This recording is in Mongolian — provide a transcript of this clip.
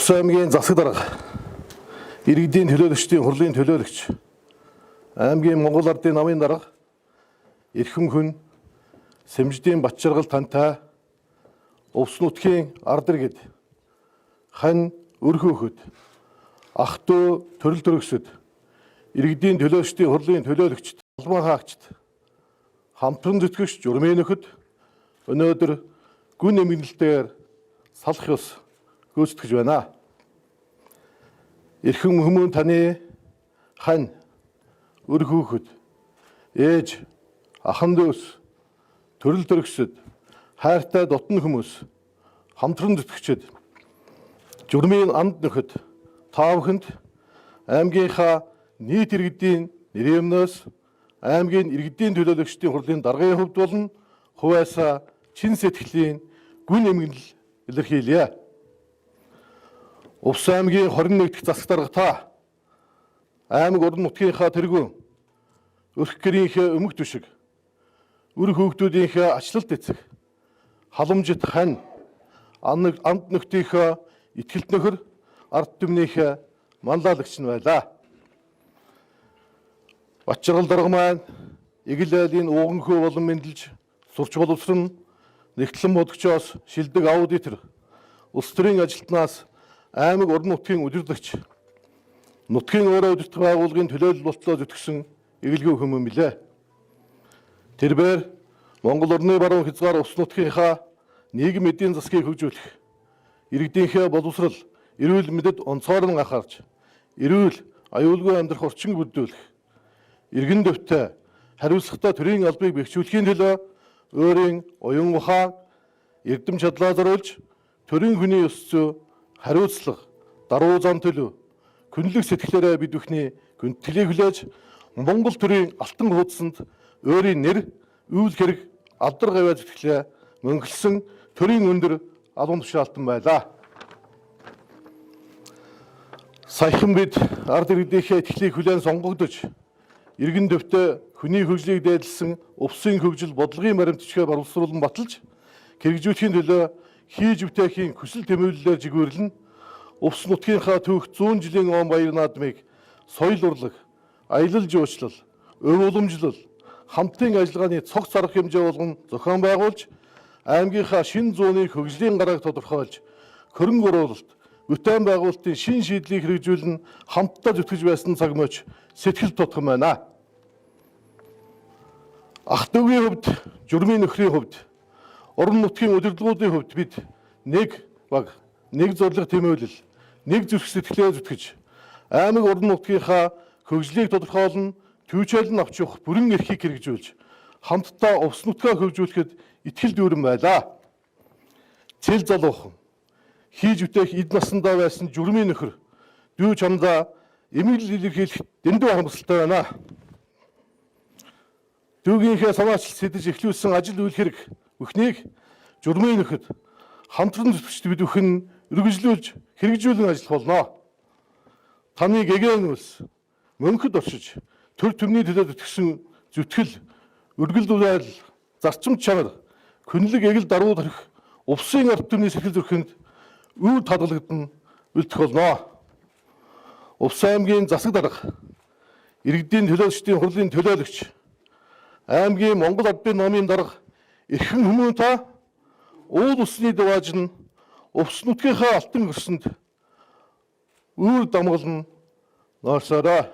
Увс аймгийн засаг дарга, иргэдийн төлөөлөгчдийн хурлын төлөөлөгч, аймгийн Монгол Ардын намын дарга, эрхэм хүн, Сэмждийн Батчаргал тантай, Увс нутгийн ард иргэд, хань өр хөөхөд, ах トゥ төрөл төрөсөд, иргэдийн төлөөлөгчдийн хурлын төлөөлөгчд, албан хаагчд, хамтран зүтгэгч журмын нөхөд өнөөдөр гүн эмгэнэлтэйгээр салах ёс гүйцэтгэж байна. Эрхэм хүмүүн таны хань өр хөөхөд, ээж, ахан дүүс, төрөл төрөсөд, хайртай дотн хүмүүс, хамтран зүтгэгчд, журмын анд нөхөд та бүхэнд аймгийнхаа нийт иргэдийн нэрийн өмнөөс аймгийн иргэдийн төлөөлөгчдийн хурлын даргын хувьд болон хувьяасаа чин сэтгэлийн гүн эмгэнэл илэрхийлье. Увс аймгийн 21 дахь засаг дарга та аймаг орон нутгийнхаа тэргүүн өрх гэрийнхээ өмг түшиг, өр хөөгдүүдийнхээ ачлалт эцэг, халамжит хань, анд нөхдийнхөө итгэлт нөхөр, ард түмнийхээ манлайлагч нь байлаа. Батчаргал дарга маань эгэл айлын ууганхөө болон мэндэлж сурч боловсрон нэгтлэн бодогчоос шилдэг аудитор, улс төрийн ажилтнаас аймаг орон нутгийн удирдагч, нутгийн өөрөө удирдах байгууллагын төлөөлөл болтлоо зүтгэсэн эгэлгүй хүмүүс билээ. Тэрбээр Монгол орны баруун хязгаар Увс нутгийнхаа нийгэм эдийн засгийг хөгжүүлэх, иргэдийнхээ боловсрал, эрүүл мэндэд онцгойрон анхаарч, эрүүл, аюулгүй амьдрах орчин бүрдүүлэх, иргэн дэвтэй, хариуцлагатай төрийн албыг бэхжүүлэхийн төлөө өөрийн уян ухаан, эрдэм чадлаа зориулж, төрийн хүний ёс зүй, хариуцлага, даруй зам төлөв, күнлэг сэтгэлээрээ бид бүхний гүнтгэлийг хүлээж, Монгол төрийн алтан хуудсанд өөрийн нэр, үйл хэрэг, алдар гавьяа зүтгэлээ мөнгөлсөн төрийн өндөр албан тушаалтан байлаа. Саяхан бид ард иргэдийнхээ итгэлийг хүлээн сонгогдож, иргэн дэвтэй хүний хөгжлийг дээдлсэн Увсын хөгжил бодлогын баримтчгээ боловсруулан баталж, хэрэгжүүлэхийн төлөө хийж бүтээхийн хүсэл тэмүүллээр жигүүрлэн Увс нутгийнхаа түүх 100 жилийн он баяр наадмыг соёл урлаг, аялал жуулчлал, өв уламжлал, хамтын ажиллагааны цогц арга хэмжээ болгон зохион байгуулж, аймгийнхаа шинэ зууны хөгжлийн гарааг тодорхойлж, хөрөнгө оруулалт, бүтээн байгуулалтын шинэ шийдлийг хэрэгжүүлэн хамтдаа зүтгэж байсан цаг мөч сэтгэл тутам байна. Ах トゥ хувьд, журмын нөхрийн хувьд, орон нутгийн удирдлагуудын хувьд бид нэг баг, нэг зорилго тэмүүлэл, нэг зүрх сэтгэлээ зүтгэж, аймаг орон нутгийнхаа хөгжлийг тодорхойлон, төвчөөлн авч явах бүрэн эрхийг хэрэгжүүлж, хамтдаа Увс нутгаа хөгжүүлэхэд итгэл дүүрэн байлаа. Цэл залуухан, хийж бүтээх эд насандаа байсан журмын нөхөр, дүү чамдаа эмэглэл илэрхийлэх дэндүү харамсалтай байна. Дүүгийнхээ санаачил сэтэж эхлүүлсэн ажил үйл хэрэг бүхнийг журмын нөхөд хамтран зүтгэгчд бид бүхэн үргэлжлүүлж хэрэгжүүлэн ажиллах болно. Таныг эгээнүүлс, мөнхөд оршиж, төр төмний төлөө зүтгэсэн зүтгэл, үргэлж уйл, зарчим чанар, күнлэг эгэл даруй тарих Увсын ард түмний сэтгэл зүрхэнд үр хадгалагдана үлдэх болно. Увс аймгийн засаг дарга, иргэдийн төлөөлөгчдийн хурлын төлөөлөгч, аймгийн Монгол Ардын намын дарга, эрхэм хүмүүн та уул усны дувааж нь Увс нутгийнхаа алтан хөрсөнд үр дамгалан нойрсоорой.